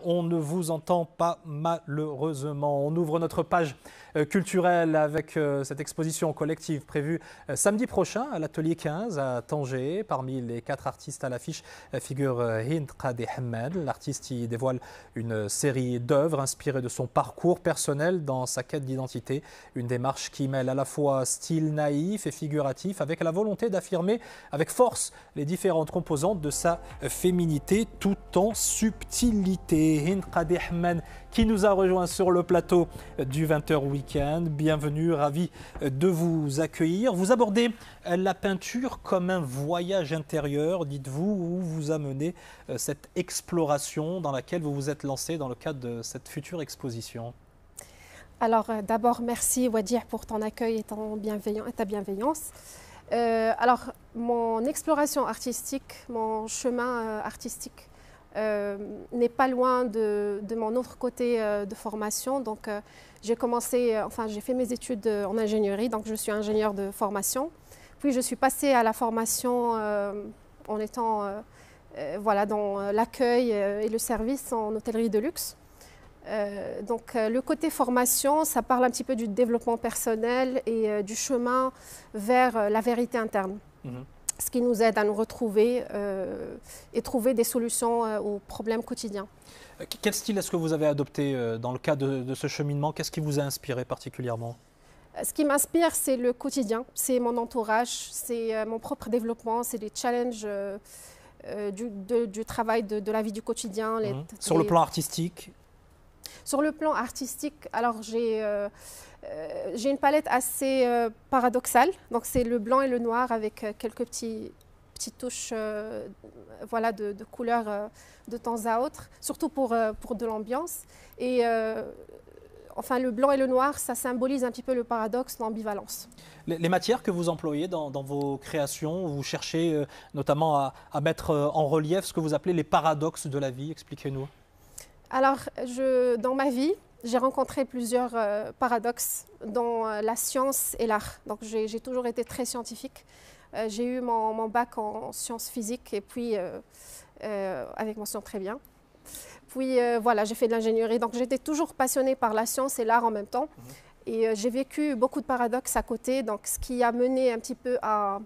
On ne vous entend pas malheureusement. On ouvre notre page culturelle avec cette exposition collective prévue samedi prochain à l'atelier 15 à Tanger. Parmi les 4 artistes à l'affiche figure Hind Qadi Hamad. L'artiste y dévoile une série d'œuvres inspirées de son parcours personnel dans sa quête d'identité. Une démarche qui mêle à la fois style naïf et figuratif avec la volonté d'affirmer avec force les différentes composantes de sa féminité tout en subtilité. Hind Qadi Hamad qui nous a rejoint sur le plateau du 20h Week-end. Bienvenue, ravi de vous accueillir. Vous abordez la peinture comme un voyage intérieur, dites-vous, où vous amenez cette exploration dans laquelle vous vous êtes lancé dans le cadre de cette future exposition. Alors d'abord, merci Wadir pour ton accueil et ta bienveillance. Alors, mon exploration artistique, mon chemin artistique n'est pas loin de mon autre côté de formation. Donc, j'ai fait mes études en ingénierie, donc je suis ingénieure de formation. Puis, je suis passée à la formation en étant dans l'accueil et le service en hôtellerie de luxe. Le côté formation, ça parle un petit peu du développement personnel et du chemin vers la vérité interne. Ce qui nous aide à nous retrouver et trouver des solutions aux problèmes quotidiens. Quel style est-ce que vous avez adopté dans le cadre de ce cheminement? Qu'est-ce qui vous a inspiré particulièrement? Ce qui m'inspire, c'est le quotidien, c'est mon entourage, c'est mon propre développement, c'est les challenges du travail, de la vie du quotidien. Sur le plan artistique? Sur le plan artistique, alors j'ai une palette assez paradoxale. Donc c'est le blanc et le noir avec quelques petites touches de couleurs de temps à autre, surtout pour de l'ambiance. Et le blanc et le noir, ça symbolise un petit peu le paradoxe, l'ambivalence. Les matières que vous employez dans vos créations, vous cherchez notamment à mettre en relief ce que vous appelez les paradoxes de la vie. Expliquez-nous. Alors, dans ma vie, j'ai rencontré plusieurs paradoxes dans la science et l'art. Donc, j'ai toujours été très scientifique. J'ai eu mon bac en sciences physiques et puis, avec mention très bien. Puis, j'ai fait de l'ingénierie. Donc, j'étais toujours passionnée par la science et l'art en même temps. Et j'ai vécu beaucoup de paradoxes à côté, donc ce qui a mené un petit peu à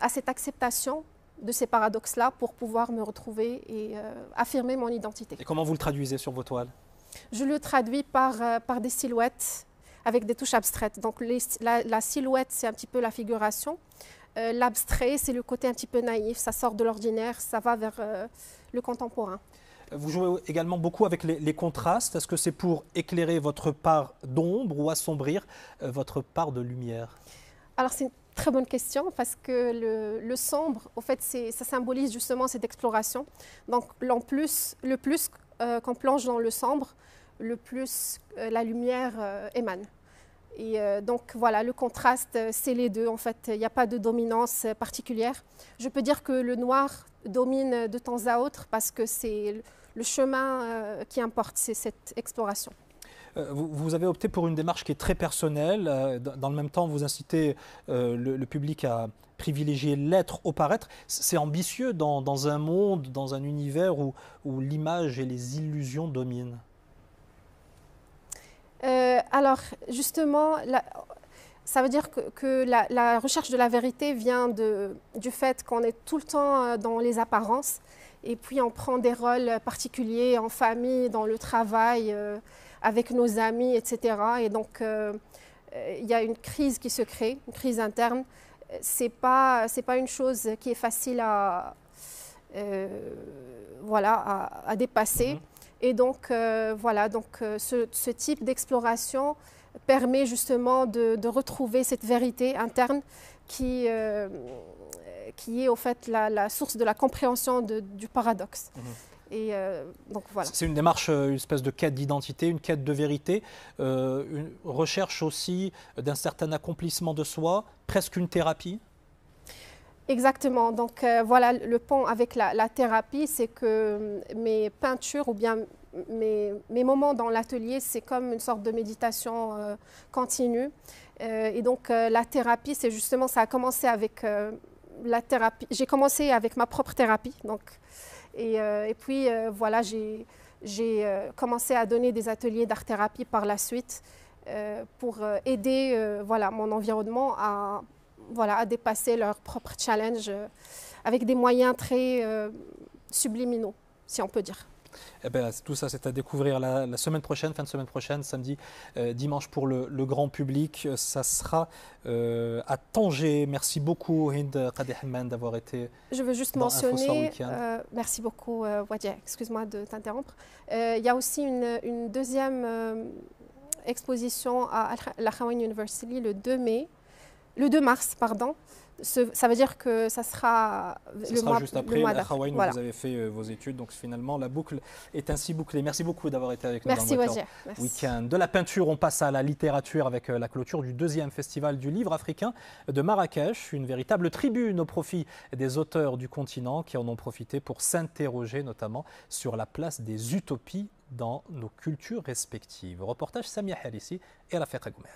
cette acceptation de ces paradoxes-là pour pouvoir me retrouver et affirmer mon identité. Et comment vous le traduisez sur vos toiles? Je le traduis par des silhouettes avec des touches abstraites. Donc la silhouette, c'est un petit peu la figuration. L'abstrait, c'est le côté un petit peu naïf, ça sort de l'ordinaire, ça va vers le contemporain. Vous jouez également beaucoup avec les contrastes. Est-ce que c'est pour éclairer votre part d'ombre ou assombrir votre part de lumière? Alors c'est une très bonne question parce que le sombre, au fait, ça symbolise justement cette exploration. Donc le plus qu'on plonge dans le sombre, le plus la lumière émane. Et donc voilà, le contraste, c'est les deux. En fait, il n'y a pas de dominance particulière. Je peux dire que le noir domine de temps à autre parce que c'est le chemin qui importe, c'est cette exploration. Vous avez opté pour une démarche qui est très personnelle. Dans le même temps, vous incitez le public à privilégier l'être au paraître. C'est ambitieux dans un monde, dans un univers où l'image et les illusions dominent. Alors, justement, ça veut dire que la recherche de la vérité vient du fait qu'on est tout le temps dans les apparences et puis on prend des rôles particuliers en famille, dans le travail, avec nos amis, etc. Et donc, il y a une crise qui se crée, une crise interne. C'est pas une chose qui est facile à dépasser. Et donc, ce type d'exploration permet justement de retrouver cette vérité interne qui est au fait la source de la compréhension du paradoxe. Et donc voilà. C'est une démarche, une espèce de quête d'identité, une quête de vérité, une recherche aussi d'un certain accomplissement de soi, presque une thérapie. Exactement. Donc voilà, le pont avec la thérapie, c'est que mes peintures ou bien mes moments dans l'atelier, c'est comme une sorte de méditation continue. Et donc la thérapie, c'est justement, ça a commencé avec la thérapie. J'ai commencé avec ma propre thérapie. Donc, Et puis, voilà, j'ai commencé à donner des ateliers d'art-thérapie par la suite pour aider voilà, mon environnement à, voilà, à dépasser leurs propres challenges avec des moyens très subliminaux, si on peut dire. Eh ben, tout ça, c'est à découvrir la semaine prochaine, fin de semaine prochaine, samedi, dimanche pour le grand public. Ça sera à Tanger. Merci beaucoup, Hind Qadhi-Hamman, d'avoir été. Je veux juste mentionner, merci beaucoup, Wadia, excuse-moi de t'interrompre. Il y a aussi une deuxième exposition à l'Akhawaïn University le 2 mars, pardon. Ça veut dire que ça sera juste après l'Akhawaïn où voilà. vous avez fait vos études. Donc finalement, la boucle est ainsi bouclée. Merci beaucoup d'avoir été avec nous dans le week-end. De la peinture, on passe à la littérature avec la clôture du 2e festival du livre africain de Marrakech. Une véritable tribune au profit des auteurs du continent qui en ont profité pour s'interroger notamment sur la place des utopies dans nos cultures respectives. Reportage Samia Harissi et Rafiqa Goumed.